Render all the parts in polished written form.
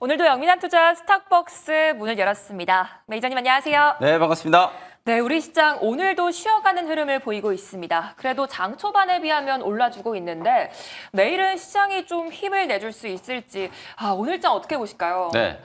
오늘도 영민한 투자 스탁벅스 문을 열었습니다. 매니저님 안녕하세요. 네, 반갑습니다. 네, 우리 시장 오늘도 쉬어가는 흐름을 보이고 있습니다. 그래도 장 초반에 비하면 올라주고 있는데 내일은 시장이 좀 힘을 내줄 수 있을지 오늘 장 어떻게 보실까요? 네,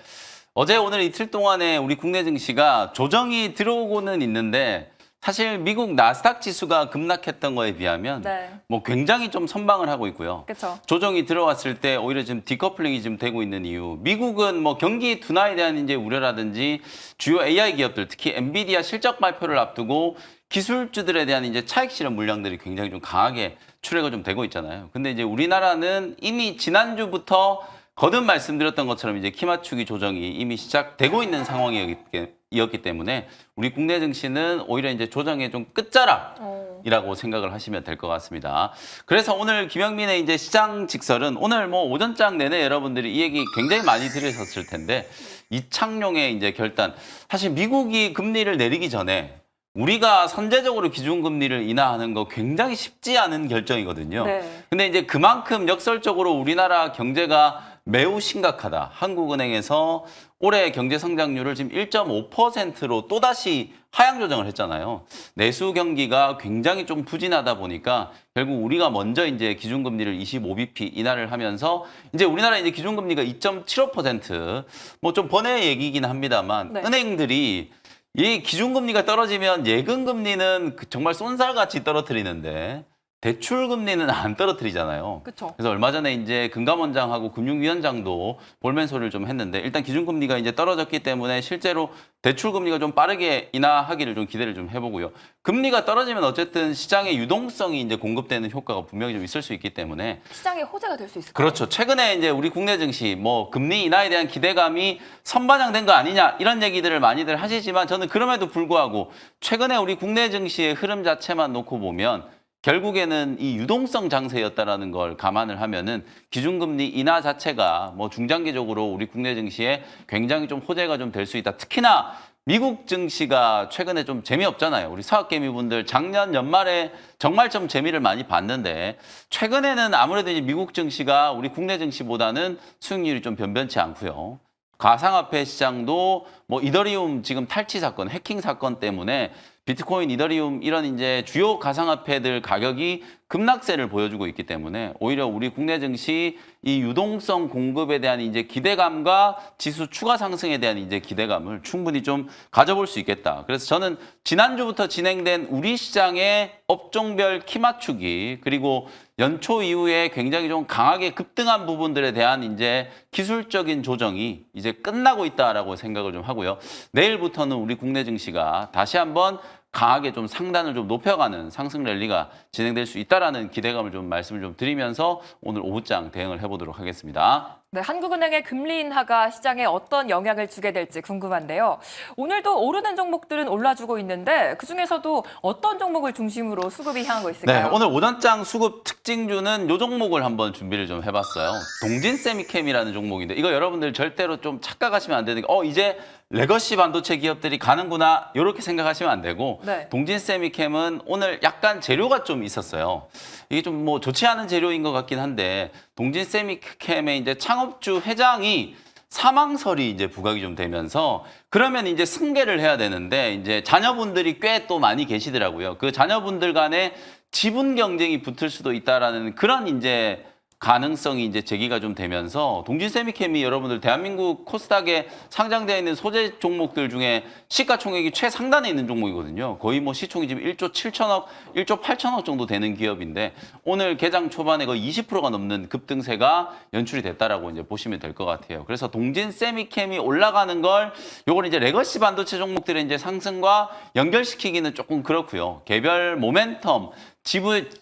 어제 오늘 이틀 동안에 우리 국내 증시가 조정이 들어오고는 있는데 사실 미국 나스닥 지수가 급락했던 거에 비하면 네. 뭐 굉장히 좀 선방을 하고 있고요. 그렇죠. 조정이 들어왔을 때 오히려 지금 디커플링이 지금 되고 있는 이유. 미국은 뭐 경기 둔화에 대한 이제 우려라든지 주요 AI 기업들, 특히 엔비디아 실적 발표를 앞두고 기술주들에 대한 이제 차익 실현 물량들이 굉장히 좀 강하게 출회가 좀 되고 있잖아요. 근데 이제 우리나라는 이미 지난주부터 거듭 말씀드렸던 것처럼 이제 키 맞추기 조정이 이미 시작되고 있는 상황이었기 때문에 우리 국내 증시는 오히려 이제 조정의 좀 끝자락이라고 생각을 하시면 될 것 같습니다. 그래서 오늘 김영민의 이제 시장 직설은 오늘 뭐 오전장 내내 여러분들이 이 얘기 굉장히 많이 들으셨을 텐데 이창용의 이제 결단. 사실 미국이 금리를 내리기 전에 우리가 선제적으로 기준금리를 인하하는 거 굉장히 쉽지 않은 결정이거든요. 네. 근데 이제 그만큼 역설적으로 우리나라 경제가 매우 심각하다. 한국은행에서 올해 경제 성장률을 지금 1.5%로 또다시 하향 조정을 했잖아요. 내수 경기가 굉장히 좀 부진하다 보니까 결국 우리가 먼저 이제 기준금리를 25bp 인하를 하면서 이제 우리나라 이제 기준금리가 2.75%, 뭐 좀 번외 얘기긴 합니다만 네. 은행들이 이 기준금리가 떨어지면 예금금리는 정말 쏜살같이 떨어뜨리는데 대출금리는 안 떨어뜨리잖아요. 그렇죠. 그래서 얼마 전에 이제 금감원장하고 금융위원장도 볼멘 소리를 좀 했는데 일단 기준금리가 이제 떨어졌기 때문에 실제로 대출금리가 좀 빠르게 인하하기를 좀 기대를 좀 해보고요. 금리가 떨어지면 어쨌든 시장의 유동성이 이제 공급되는 효과가 분명히 좀 있을 수 있기 때문에 시장의 호재가 될 수 있을까요? 그렇죠. 최근에 이제 우리 국내 증시 뭐 금리 인하에 대한 기대감이 선반영된 거 아니냐 이런 얘기들을 많이들 하시지만 저는 그럼에도 불구하고 최근에 우리 국내 증시의 흐름 자체만 놓고 보면 결국에는 이 유동성 장세였다라는 걸 감안을 하면은 기준금리 인하 자체가 뭐 중장기적으로 우리 국내 증시에 굉장히 좀 호재가 좀 될 수 있다. 특히나 미국 증시가 최근에 좀 재미없잖아요. 우리 사학개미분들 작년 연말에 정말 좀 재미를 많이 봤는데 최근에는 아무래도 이제 미국 증시가 우리 국내 증시보다는 수익률이 좀 변변치 않고요. 가상화폐 시장도 뭐 이더리움 지금 탈취 사건, 해킹 사건 때문에 비트코인, 이더리움 이런 이제 주요 가상화폐들 가격이 급락세를 보여주고 있기 때문에 오히려 우리 국내 증시 이 유동성 공급에 대한 이제 기대감과 지수 추가 상승에 대한 이제 기대감을 충분히 좀 가져볼 수 있겠다. 그래서 저는 지난주부터 진행된 우리 시장의 업종별 키 맞추기 그리고 연초 이후에 굉장히 좀 강하게 급등한 부분들에 대한 이제 기술적인 조정이 이제 끝나고 있다라고 생각을 좀 하고요. 내일부터는 우리 국내 증시가 다시 한번 강하게 좀 상단을 좀 높여가는 상승 랠리가 진행될 수 있다라는 기대감을 좀 말씀을 좀 드리면서 오늘 오후장 대응을 해보도록 하겠습니다. 네, 한국은행의 금리 인하가 시장에 어떤 영향을 주게 될지 궁금한데요. 오늘도 오르는 종목들은 올라주고 있는데 그중에서도 어떤 종목을 중심으로 수급이 향하고 네, 있을까요? 오늘 오전장 수급 특징주는 요 종목을 한번 준비를 좀 해봤어요. 동진세미캠이라는 종목인데 이거 여러분들 절대로 좀 착각하시면 안 되는 게 이제 레거시 반도체 기업들이 가는구나 이렇게 생각하시면 안 되고 네. 동진세미캠은 오늘 약간 재료가 좀 있었어요. 이게 좀 뭐 좋지 않은 재료인 것 같긴 한데 동진세미캠의 이제 창업주 회장이 사망설이 이제 부각이 좀 되면서 그러면 이제 승계를 해야 되는데 이제 자녀분들이 꽤 또 많이 계시더라고요. 그 자녀분들 간에 지분 경쟁이 붙을 수도 있다라는 그런 이제 가능성이 이제 제기가 좀 되면서 동진세미캠이 여러분들 대한민국 코스닥에 상장되어 있는 소재 종목들 중에 시가총액이 최상단에 있는 종목이거든요. 거의 뭐 시총이 지금 1조 7천억, 1조 8천억 정도 되는 기업인데 오늘 개장 초반에 거의 20%가 넘는 급등세가 연출이 됐다라고 이제 보시면 될 것 같아요. 그래서 동진세미캠이 올라가는 걸 요걸 이제 레거시 반도체 종목들의 이제 상승과 연결시키기는 조금 그렇고요. 개별 모멘텀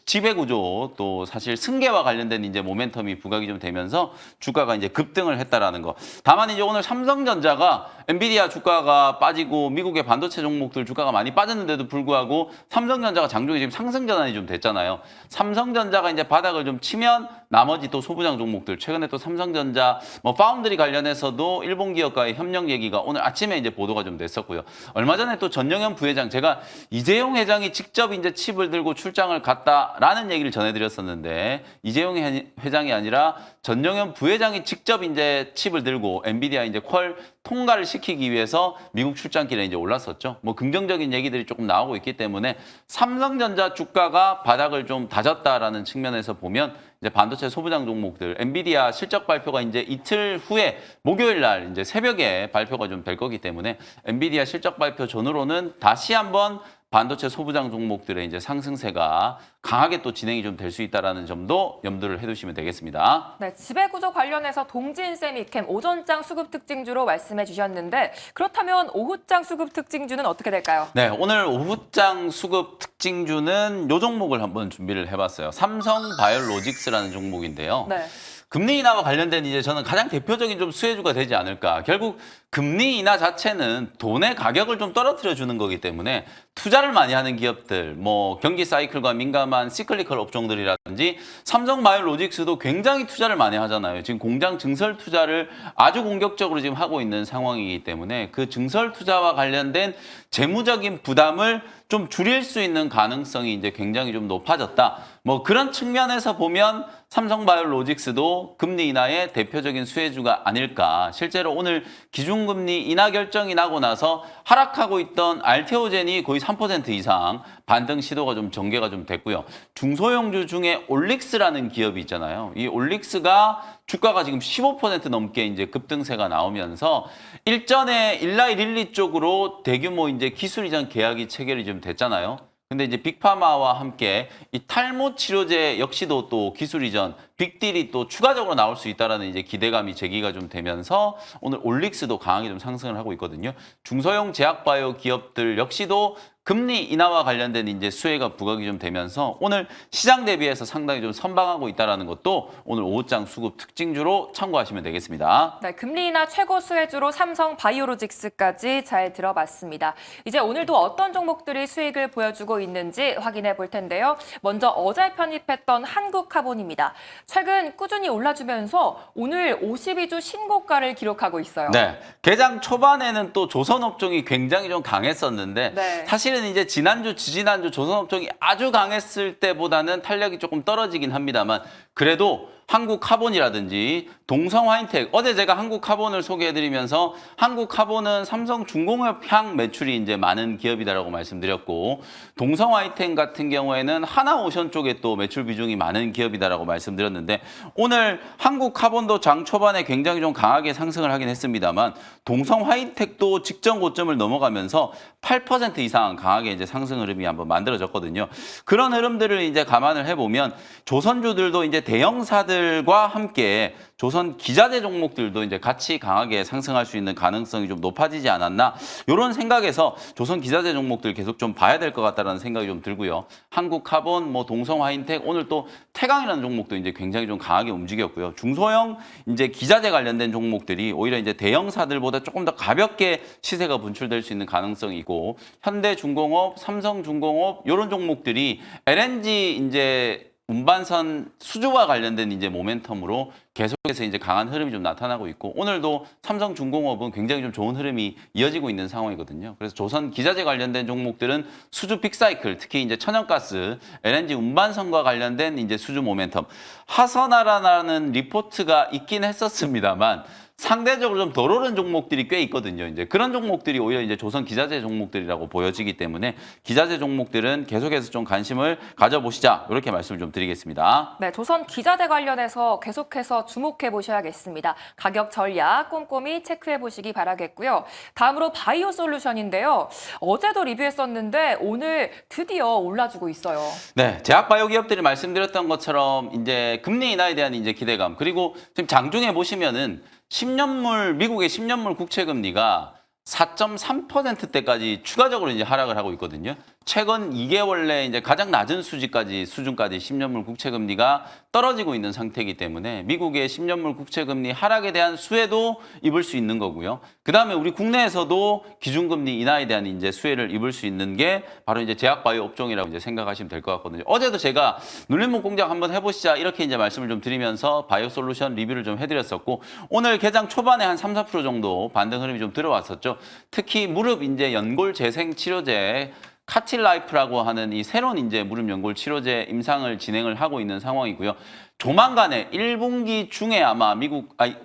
지배구조 또 사실 승계와 관련된 이제 모멘텀이 부각이 좀 되면서 주가가 이제 급등을 했다라는 거. 다만 이제 오늘 삼성전자가 엔비디아 주가가 빠지고 미국의 반도체 종목들 주가가 많이 빠졌는데도 불구하고 삼성전자가 장중에 지금 상승 전환이 좀 됐잖아요. 삼성전자가 이제 바닥을 좀 치면 나머지 또 소부장 종목들 최근에 또 삼성전자 뭐 파운드리 관련해서도 일본 기업과의 협력 얘기가 오늘 아침에 이제 보도가 좀 됐었고요. 얼마 전에 또 전영현 부회장 제가 이재용 회장이 직접 이제 칩을 들고 출장 출장을 갔다라는 얘기를 전해드렸었는데 이재용 회장이 아니라 전영현 부회장이 직접 이제 칩을 들고 엔비디아 이제 퀄 통과를 시키기 위해서 미국 출장길에 이제 올랐었죠. 뭐 긍정적인 얘기들이 조금 나오고 있기 때문에 삼성전자 주가가 바닥을 좀 다졌다라는 측면에서 보면 이제 반도체 소부장 종목들 엔비디아 실적 발표가 이제 이틀 후에 목요일 날 이제 새벽에 발표가 좀 될 거기 때문에 엔비디아 실적 발표 전후로는 다시 한번 반도체 소부장 종목들의 이제 상승세가 강하게 또 진행이 좀 될 수 있다라는 점도 염두를 해두시면 되겠습니다. 네, 지배구조 관련해서 동진세미캠 오전장 수급 특징주로 말씀해 주셨는데 그렇다면 오후장 수급 특징주는 어떻게 될까요? 네, 오늘 오후장 수급 특징주는 요 종목을 한번 준비를 해봤어요. 삼성바이오로직스라는 종목인데요. 네. 금리 인하와 관련된 이제 저는 가장 대표적인 좀 수혜주가 되지 않을까. 결국 금리 인하 자체는 돈의 가격을 좀 떨어뜨려 주는 거기 때문에 투자를 많이 하는 기업들, 뭐 경기 사이클과 민감한 시클리컬 업종들이라든지 삼성바이오로직스도 굉장히 투자를 많이 하잖아요. 지금 공장 증설 투자를 아주 공격적으로 지금 하고 있는 상황이기 때문에 그 증설 투자와 관련된 재무적인 부담을 좀 줄일 수 있는 가능성이 이제 굉장히 좀 높아졌다. 뭐 그런 측면에서 보면 삼성바이오로직스도 금리 인하의 대표적인 수혜주가 아닐까. 실제로 오늘 기준금리 인하 결정이 나고 나서 하락하고 있던 알테오젠이 거의 3% 이상 반등 시도가 좀 전개가 좀 됐고요. 중소형주 중에 올릭스라는 기업이 있잖아요. 이 올릭스가 주가가 지금 15% 넘게 이제 급등세가 나오면서 일전에 일라이 릴리 쪽으로 대규모 이제 기술 이전 계약이 체결이 좀 됐잖아요. 근데 이제 빅파마와 함께 이 탈모 치료제 역시도 또 기술 이전 빅딜이 또 추가적으로 나올 수 있다라는 이제 기대감이 제기가 좀 되면서 오늘 올릭스도 강하게 좀 상승을 하고 있거든요. 중소형 제약바이오 기업들 역시도 금리 인하와 관련된 이제 수혜가 부각이 좀 되면서 오늘 시장 대비해서 상당히 좀 선방하고 있다라는 것도 오늘 오후장 수급 특징주로 참고하시면 되겠습니다. 네, 금리 인하 최고 수혜주로 삼성바이오로직스까지 잘 들어봤습니다. 이제 오늘도 어떤 종목들이 수익을 보여주고 있는지 확인해 볼 텐데요. 먼저 어제 편입했던 한국카본입니다. 최근 꾸준히 올라주면서 오늘 52주 신고가를 기록하고 있어요. 네, 개장 초반에는 또 조선업종이 굉장히 좀 강했었는데 네. 사실은 이제 지난주, 지지난주 조선업종이 아주 강했을 때보다는 탄력이 조금 떨어지긴 합니다만 그래도 한국카본이라든지 동성화인텍 어제 제가 한국카본을 소개해드리면서 한국카본은 삼성중공업 향 매출이 이제 많은 기업이다라고 말씀드렸고 동성화인텍 같은 경우에는 하나오션 쪽에 또 매출 비중이 많은 기업이다라고 말씀드렸는데 오늘 한국카본도 장 초반에 굉장히 좀 강하게 상승을 하긴 했습니다만 동성화인텍도 직전 고점을 넘어가면서 8% 이상 강하게 이제 상승 흐름이 한번 만들어졌거든요. 그런 흐름들을 이제 감안을 해보면 조선주들도 이제 대형사들과 함께 조선 기자재 종목들도 이제 같이 강하게 상승할 수 있는 가능성이 좀 높아지지 않았나 이런 생각에서 조선 기자재 종목들 계속 좀 봐야 될 것 같다라는 생각이 좀 들고요. 한국카본, 뭐 동성화인텍 오늘 또 태강이라는 종목도 이제 굉장히 좀 강하게 움직였고요. 중소형 이제 기자재 관련된 종목들이 오히려 이제 대형사들보다 조금 더 가볍게 시세가 분출될 수 있는 가능성이 있고 현대중공업, 삼성중공업 이런 종목들이 LNG 이제 운반선 수주와 관련된 이제 모멘텀으로 계속해서 이제 강한 흐름이 좀 나타나고 있고 오늘도 삼성중공업은 굉장히 좀 좋은 흐름이 이어지고 있는 상황이거든요. 그래서 조선 기자재 관련된 종목들은 수주 픽사이클, 특히 이제 천연가스, LNG 운반선과 관련된 이제 수주 모멘텀 하선하라는 리포트가 있긴 했었습니다만 상대적으로 좀 덜 오른 종목들이 꽤 있거든요. 이제 그런 종목들이 오히려 이제 조선 기자재 종목들이라고 보여지기 때문에 기자재 종목들은 계속해서 좀 관심을 가져보시자 이렇게 말씀을 좀 드리겠습니다. 네, 조선 기자재 관련해서 계속해서 주목해 보셔야겠습니다. 가격 전략 꼼꼼히 체크해 보시기 바라겠고요. 다음으로 바이오 솔루션인데요. 어제도 리뷰했었는데 오늘 드디어 올라주고 있어요. 네, 제약바이오 기업들이 말씀드렸던 것처럼 이제 금리 인하에 대한 이제 기대감 그리고 지금 장중에 보시면은 10년물 미국의 10년물 국채 금리가 4.3%대까지 추가적으로 이제 하락을 하고 있거든요. 최근 2개월 내 이제 가장 낮은 수준까지 10년물 국채 금리가 떨어지고 있는 상태이기 때문에 미국의 10년물 국채 금리 하락에 대한 수혜도 입을 수 있는 거고요. 그다음에 우리 국내에서도 기준금리 인하에 대한 이제 수혜를 입을 수 있는 게 바로 이제 제약바이오 업종이라고 이제 생각하시면 될 것 같거든요. 어제도 제가 눌림목 공작 한번 해보시자 이렇게 이제 말씀을 좀 드리면서 바이오 솔루션 리뷰를 좀 해드렸었고 오늘 개장 초반에 한 3-4% 정도 반등 흐름이 좀 들어왔었죠. 특히 무릎 이제 연골 재생 치료제 카틸라이프라고 하는 이 새로운 이제 무릎 연골 치료제 임상을 진행을 하고 있는 상황이고요. 조만간에 1분기 중에 아마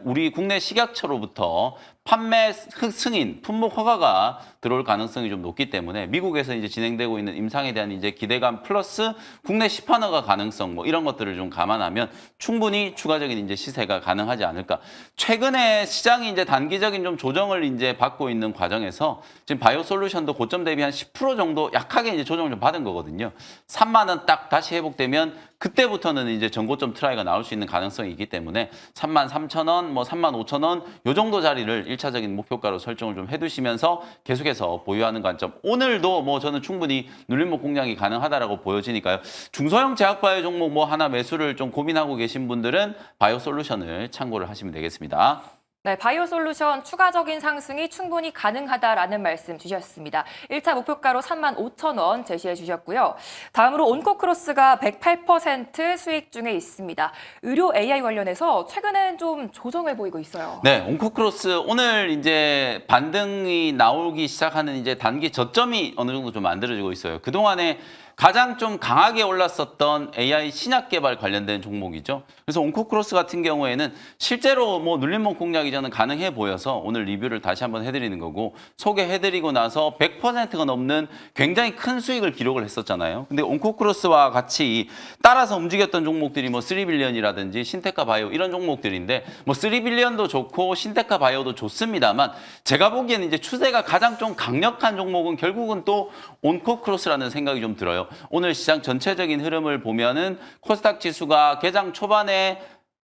우리 국내 식약처로부터 판매 승인, 품목 허가가 들어올 가능성이 좀 높기 때문에 미국에서 이제 진행되고 있는 임상에 대한 이제 기대감 플러스 국내 시판 허가 가능성 뭐 이런 것들을 좀 감안하면 충분히 추가적인 이제 시세가 가능하지 않을까. 최근에 시장이 이제 단기적인 좀 조정을 이제 받고 있는 과정에서 지금 바이오솔루션도 고점 대비 한 10% 정도 약하게 이제 조정을 좀 받은 거거든요. 3만 원 딱 다시 회복되면 그때부터는 이제 전고점 트라이가 나올 수 있는 가능성이 있기 때문에 33,000원, 뭐 35,000원 요 정도 자리를 1차적인 목표가로 설정을 좀 해두시면서 계속해서 보유하는 관점. 오늘도 뭐 저는 충분히 눌림목 공략이 가능하다라고 보여지니까요. 중소형 제약바이오 종목 뭐 하나 매수를 좀 고민하고 계신 분들은 바이오솔루션을 참고를 하시면 되겠습니다. 네, 바이오솔루션 추가적인 상승이 충분히 가능하다라는 말씀 주셨습니다. 1차 목표가로 35,000원 제시해 주셨고요. 다음으로 온코크로스가 108% 수익 중에 있습니다. 의료 AI 관련해서 최근엔 좀 조정을 보이고 있어요. 네, 온코크로스 오늘 이제 반등이 나오기 시작하는 이제 단기 저점이 어느 정도 좀 만들어지고 있어요. 그동안에 가장 좀 강하게 올랐었던 AI 신약 개발 관련된 종목이죠. 그래서 온코크로스 같은 경우에는 실제로 뭐 눌림목 공략이 저는 가능해 보여서 오늘 리뷰를 다시 한번 해드리는 거고, 소개해드리고 나서 100%가 넘는 굉장히 큰 수익을 기록을 했었잖아요. 근데 온코크로스와 같이 따라서 움직였던 종목들이 뭐 3빌리언이라든지 신테카 바이오 이런 종목들인데, 뭐 3빌리언도 좋고 신테카 바이오도 좋습니다만 제가 보기에는 이제 추세가 가장 좀 강력한 종목은 결국은 또 온코크로스라는 생각이 좀 들어요. 오늘 시장 전체적인 흐름을 보면은 코스닥 지수가 개장 초반에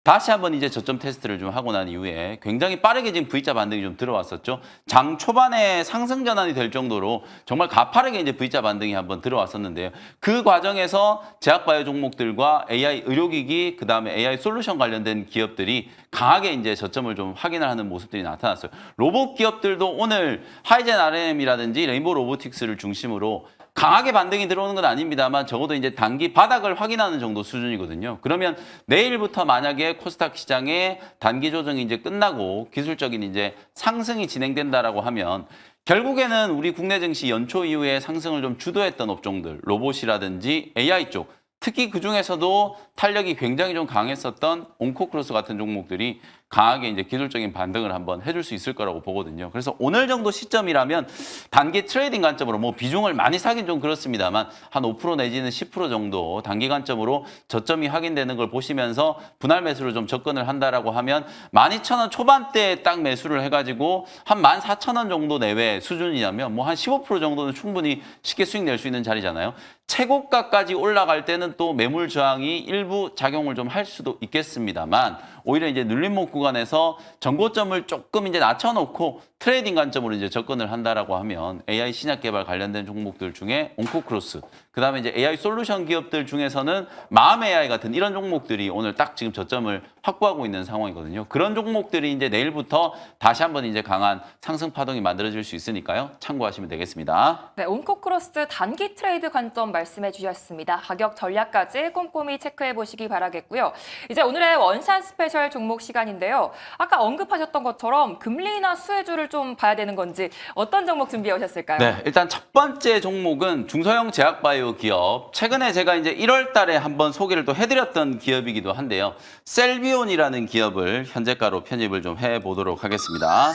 다시 한번 이제 저점 테스트를 좀 하고 난 이후에 굉장히 빠르게 지금 V자 반등이 좀 들어왔었죠. 장 초반에 상승 전환이 될 정도로 정말 가파르게 이제 V자 반등이 한번 들어왔었는데요. 그 과정에서 제약바이오 종목들과 AI 의료기기, 그 다음에 AI 솔루션 관련된 기업들이 강하게 이제 저점을 좀 확인을 하는 모습들이 나타났어요. 로봇 기업들도 오늘 하이젠 RM이라든지 레인보우 로보틱스를 중심으로 강하게 반등이 들어오는 건 아닙니다만 적어도 이제 단기 바닥을 확인하는 정도 수준이거든요. 그러면 내일부터 만약에 코스닥 시장의 단기 조정이 이제 끝나고 기술적인 이제 상승이 진행된다라고 하면 결국에는 우리 국내 증시 연초 이후에 상승을 좀 주도했던 업종들, 로봇이라든지 AI 쪽, 특히 그 중에서도 탄력이 굉장히 좀 강했었던 온코크로스 같은 종목들이 강하게 이제 기술적인 반등을 한번 해줄 수 있을 거라고 보거든요. 그래서 오늘 정도 시점이라면 단기 트레이딩 관점으로 뭐 비중을 많이 사긴 좀 그렇습니다만 한 5% 내지는 10% 정도 단기 관점으로 저점이 확인되는 걸 보시면서 분할 매수를 좀 접근을 한다라고 하면 12,000원 초반대에 딱 매수를 해가지고 한 14,000원 정도 내외 수준이라면 뭐 한 15% 정도는 충분히 쉽게 수익 낼 수 있는 자리잖아요. 최고가까지 올라갈 때는 또 매물 저항이 일부 작용을 좀 할 수도 있겠습니다만 오히려 이제 눌림목 구간에서 전고점을 조금 이제 낮춰놓고 트레이딩 관점으로 이제 접근을 한다라고 하면 AI 신약 개발 관련된 종목들 중에 온코크로스, 그 다음에 이제 AI 솔루션 기업들 중에서는 마음 AI 같은 이런 종목들이 오늘 딱 지금 저점을 확보하고 있는 상황이거든요. 그런 종목들이 이제 내일부터 다시 한번 이제 강한 상승 파동이 만들어질 수 있으니까요. 참고하시면 되겠습니다. 네, 온코크로스 단기 트레이드 관점 말씀해 주셨습니다. 가격 전략까지 꼼꼼히 체크해 보시기 바라겠고요. 이제 오늘의 원샷 스페셜 종목 시간인데요. 아까 언급하셨던 것처럼 금리나 수혜주를 좀 봐야 되는 건지 어떤 종목 준비해 오셨을까요? 네, 일단 첫 번째 종목은 중소형 제약바이오 기업. 최근에 제가 이제 1월 달에 한번 소개를 또 해드렸던 기업이기도 한데요. 셀비온이라는 기업을 현재가로 편입을 좀 해보도록 하겠습니다.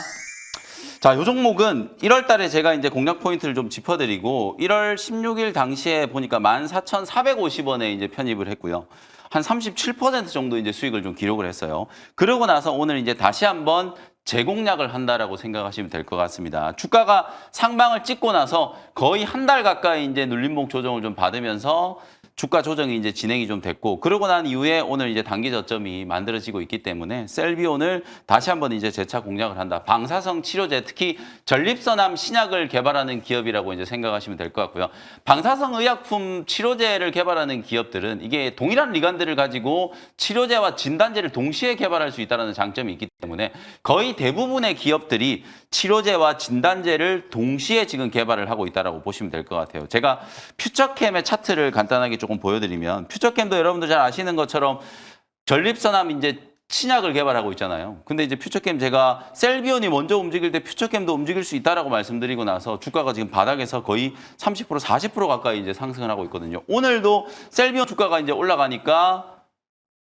자, 이 종목은 1월 달에 제가 이제 공략 포인트를 좀 짚어드리고 1월 16일 당시에 보니까 14,450원에 이제 편입을 했고요. 한 37% 정도 이제 수익을 좀 기록을 했어요. 그러고 나서 오늘 이제 다시 한번 재공략을 한다라고 생각하시면 될 것 같습니다. 주가가 상방을 찍고 나서 거의 한 달 가까이 이제 눌림목 조정을 좀 받으면서 주가 조정이 이제 진행이 좀 됐고, 그러고 난 이후에 오늘 이제 단기 저점이 만들어지고 있기 때문에 셀비온을 다시 한번 이제 재차 공략을 한다. 방사성 치료제, 특히 전립선암 신약을 개발하는 기업이라고 이제 생각하시면 될 것 같고요. 방사성 의약품 치료제를 개발하는 기업들은 이게 동일한 리간들을 가지고 치료제와 진단제를 동시에 개발할 수 있다는 장점이 있기 때문에 거의 대부분의 기업들이 치료제와 진단제를 동시에 지금 개발을 하고 있다고 보시면 될 것 같아요. 제가 퓨처캠의 차트를 간단하게 조금 보여드리면, 퓨처캠도 여러분들 잘 아시는 것처럼 전립선암 이제 신약을 개발하고 있잖아요. 근데 이제 퓨처캠 제가 셀비온이 먼저 움직일 때 퓨처캠도 움직일 수 있다라고 말씀드리고 나서 주가가 지금 바닥에서 거의 30% 40% 가까이 이제 상승을 하고 있거든요. 오늘도 셀비온 주가가 이제 올라가니까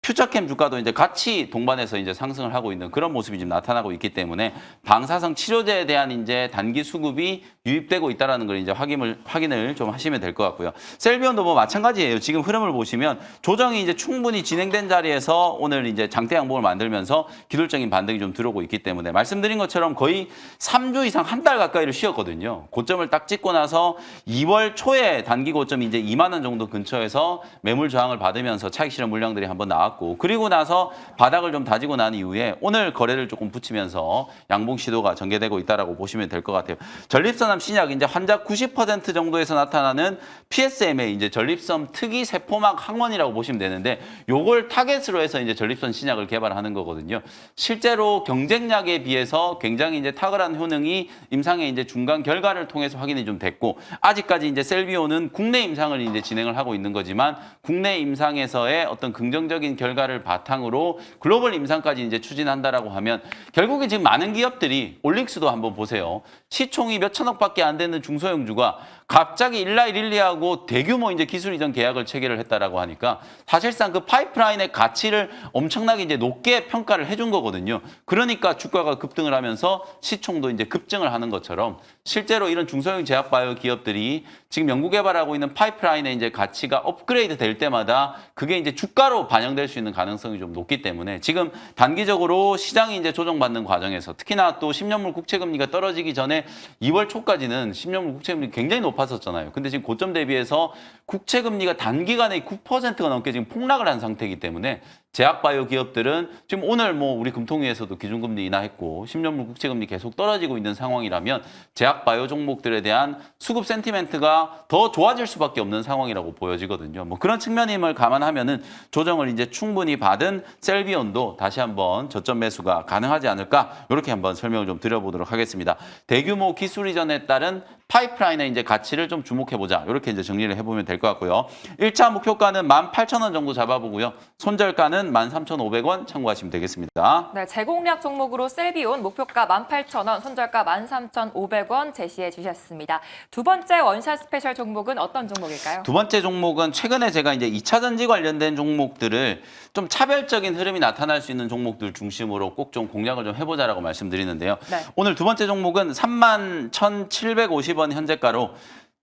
퓨처캠 주가도 이제 같이 동반해서 이제 상승을 하고 있는 그런 모습이 지금 나타나고 있기 때문에 방사성 치료제에 대한 이제 단기 수급이 유입되고 있다라는 걸 이제 확인을 좀 하시면 될 것 같고요. 셀비온도 뭐 마찬가지예요. 지금 흐름을 보시면 조정이 이제 충분히 진행된 자리에서 오늘 이제 장대 양봉을 만들면서 기술적인 반등이 좀 들어오고 있기 때문에 말씀드린 것처럼 거의 3주 이상 한 달 가까이를 쉬었거든요. 고점을 딱 찍고 나서 2월 초에 단기 고점이 이제 2만 원 정도 근처에서 매물 저항을 받으면서 차익 실현 물량들이 한번 나왔고 그리고 나서 바닥을 좀 다지고 난 이후에 오늘 거래를 조금 붙이면서 양봉 시도가 전개되고 있다라고 보시면 될 것 같아요. 전립선암 신약 이제 환자 90% 정도에서 나타나는 PSMA 이제 전립선 특이 세포막 항원이라고 보시면 되는데 요걸 타겟으로 해서 이제 전립선 신약을 개발하는 거거든요. 실제로 경쟁약에 비해서 굉장히 이제 탁월한 효능이 임상의 이제 중간 결과를 통해서 확인이 좀 됐고 아직까지 이제 셀비오는 국내 임상을 이제 진행을 하고 있는 거지만 국내 임상에서의 어떤 긍정적인 결과를 바탕으로 글로벌 임상까지 이제 추진한다라고 하면 결국에 지금 많은 기업들이 올릭스도 한번 보세요. 시총이 몇 천억밖에 안 되는 중소형주가 갑자기 일라이 릴리하고 대규모 이제 기술 이전 계약을 체결을 했다라고 하니까 사실상 그 파이프라인의 가치를 엄청나게 이제 높게 평가를 해준 거거든요. 그러니까 주가가 급등을 하면서 시총도 이제 급증을 하는 것처럼 실제로 이런 중소형 제약바이오 기업들이 지금 연구 개발하고 있는 파이프라인의 이제 가치가 업그레이드 될 때마다 그게 이제 주가로 반영될 수 있는 가능성이 좀 높기 때문에 지금 단기적으로 시장이 이제 조정받는 과정에서 특히나 또 10년물 국채금리가 떨어지기 전에 2월 초까지는 10년물 국채금리 굉장히 높았었잖아요. 근데 지금 고점 대비해서 국채금리가 단기간에 9%가 넘게 지금 폭락을 한 상태이기 때문에 제약바이오 기업들은 지금 오늘 뭐 우리 금통위에서도 기준금리 인하했고 10년물 국채금리 계속 떨어지고 있는 상황이라면 제약바이오 종목들에 대한 수급 센티멘트가 더 좋아질 수밖에 없는 상황이라고 보여지거든요. 뭐 그런 측면임을 감안하면은 조정을 이제 충분히 받은 셀비온도 다시 한번 저점 매수가 가능하지 않을까 이렇게 한번 설명을 좀 드려보도록 하겠습니다. 대규모 기술 이전에 따른 파이프라인의 이제 가치를 좀 주목해보자. 이렇게 이제 정리를 해보면 될 것 같고요. 1차 목표가는 18,000원 정도 잡아보고요. 손절가는 13,500원 참고하시면 되겠습니다. 네, 제공약 종목으로 셀비온 목표가 18,000원, 손절가 13,500원 제시해 주셨습니다. 두 번째 원샷 스페셜 종목은 어떤 종목일까요? 두 번째 종목은 최근에 제가 이제 2차 전지 관련된 종목들을 좀 차별적인 흐름이 나타날 수 있는 종목들 중심으로 꼭 좀 공략을 좀 해보자라고 말씀드리는데요. 네. 오늘 두 번째 종목은 31,750원 현재가로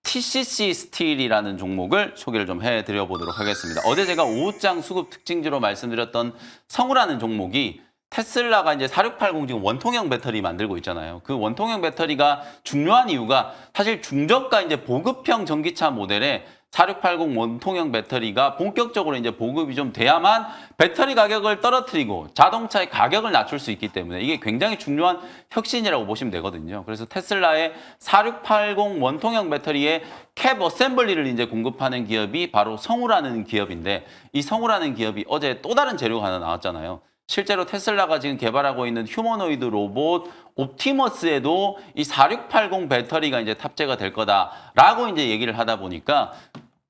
TCC 스틸이라는 종목을 소개를 좀 해드려 보도록 하겠습니다. 어제 제가 오후장 수급 특징지로 말씀드렸던 성우라는 종목이 테슬라가 이제 4680 지금 원통형 배터리 만들고 있잖아요. 그 원통형 배터리가 중요한 이유가 사실 중저가 이제 보급형 전기차 모델에 4680 원통형 배터리가 본격적으로 이제 보급이 좀 돼야만 배터리 가격을 떨어뜨리고 자동차의 가격을 낮출 수 있기 때문에 이게 굉장히 중요한 혁신이라고 보시면 되거든요. 그래서 테슬라의 4680 원통형 배터리의 캡 어셈블리를 이제 공급하는 기업이 바로 성우라는 기업인데 이 성우라는 기업이 어제 또 다른 재료가 하나 나왔잖아요. 실제로 테슬라가 지금 개발하고 있는 휴머노이드 로봇 옵티머스에도 이 4680 배터리가 이제 탑재가 될 거다라고 이제 얘기를 하다 보니까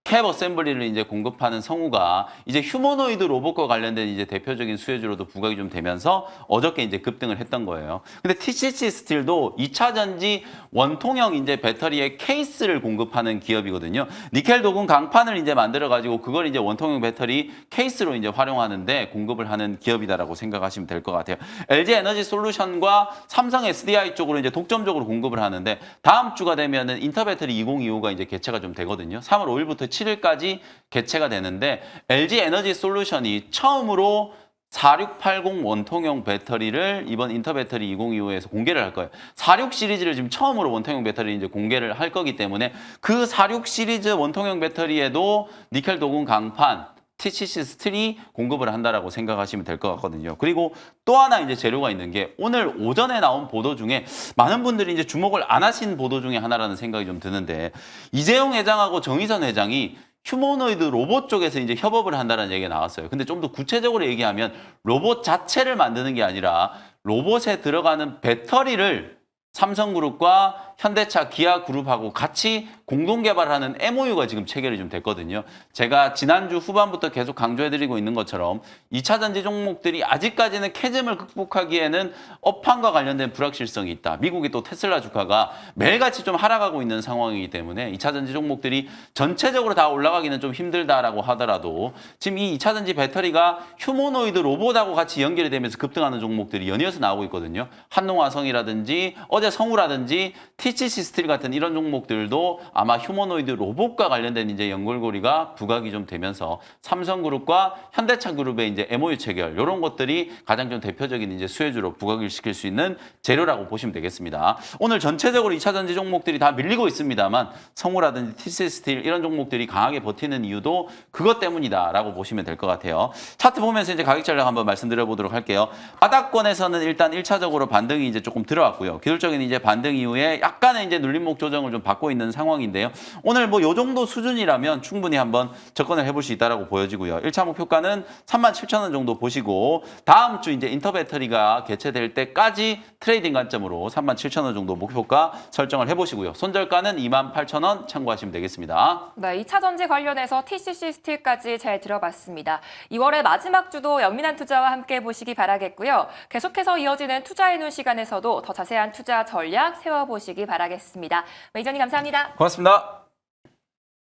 캡 어셈블리를 이제 공급하는 성우가 이제 휴머노이드 로봇과 관련된 이제 대표적인 수혜주로도 부각이 좀 되면서 어저께 이제 급등을 했던 거예요. 근데 TCC 스틸도 2차 전지 원통형 이제 배터리의 케이스를 공급하는 기업이거든요. 니켈 도금 강판을 이제 만들어 가지고 그걸 이제 원통형 배터리 케이스로 이제 활용하는데 공급을 하는 기업이다라고 생각하시면 될 것 같아요. LG 에너지 솔루션과 삼성 SDI 쪽으로 이제 독점적으로 공급을 하는데 다음 주가 되면은 인터배터리 2025가 이제 개최가 좀 되거든요. 3월 5일부터 7일까지 개최가 되는데 LG 에너지 솔루션이 처음으로 4680 원통형 배터리를 이번 인터배터리 2025에서 공개를 할 거예요. 46 시리즈를 지금 처음으로 원통형 배터리 이제 공개를 할 거기 때문에 그 46 시리즈 원통형 배터리에도 니켈 도금 강판 TCC 스틸이 공급을 한다라고 생각하시면 될 것 같거든요. 그리고 또 하나 이제 재료가 있는 게 오늘 오전에 나온 보도 중에 많은 분들이 이제 주목을 안 하신 보도 중에 하나라는 생각이 좀 드는데 이재용 회장하고 정의선 회장이 휴머노이드 로봇 쪽에서 이제 협업을 한다는 얘기가 나왔어요. 근데 좀 더 구체적으로 얘기하면 로봇 자체를 만드는 게 아니라 로봇에 들어가는 배터리를 삼성그룹과 현대차, 기아그룹하고 같이 공동 개발하는 MOU가 지금 체결이 좀 됐거든요. 제가 지난주 후반부터 계속 강조해드리고 있는 것처럼 2차 전지 종목들이 아직까지는 캐즘을 극복하기에는 업황과 관련된 불확실성이 있다. 미국의 또 테슬라 주가가 매일같이 좀 하락하고 있는 상황이기 때문에 2차 전지 종목들이 전체적으로 다 올라가기는 좀 힘들다라고 하더라도 지금 이 2차 전지 배터리가 휴머노이드 로봇하고 같이 연결이 되면서 급등하는 종목들이 연이어서 나오고 있거든요. 한농화성이라든지 어제 성우라든지 TCC 스틸 같은 이런 종목들도 아마 휴머노이드 로봇과 관련된 이제 연결고리가 부각이 좀 되면서 삼성그룹과 현대차그룹의 이제 MOU 체결 이런 것들이 가장 좀 대표적인 이제 수혜주로 부각을 시킬 수 있는 재료라고 보시면 되겠습니다. 오늘 전체적으로 2차 전지 종목들이 다 밀리고 있습니다만 성우라든지 TCC 스틸 이런 종목들이 강하게 버티는 이유도 그것 때문이다라고 보시면 될 것 같아요. 차트 보면서 이제 가격 전략 한번 말씀드려 보도록 할게요. 바닥권에서는 일단 1차적으로 반등이 이제 조금 들어왔고요. 기술적인 이제 반등 이후에 약간의 이제 눌림목 조정을 좀 받고 있는 상황인데요. 오늘 뭐 요 정도 수준이라면 충분히 한번 접근을 해볼 수 있다라고 보여지고요. 1차 목표가는 37,000원 정도 보시고 다음 주 이제 인터배터리가 개최될 때까지 트레이딩 관점으로 37,000원 정도 목표가 설정을 해보시고요. 손절가는 28,000원 참고하시면 되겠습니다. 네, 2차 전지 관련해서 TCC 스틸까지 잘 들어봤습니다. 2월의 마지막 주도 영민한 투자와 함께 보시기 바라겠고요. 계속해서 이어지는 투자의 눈 시간에서도 더 자세한 투자 전략 세워보시기 바라겠습니다. 매니저님 감사합니다. 고맙습니다.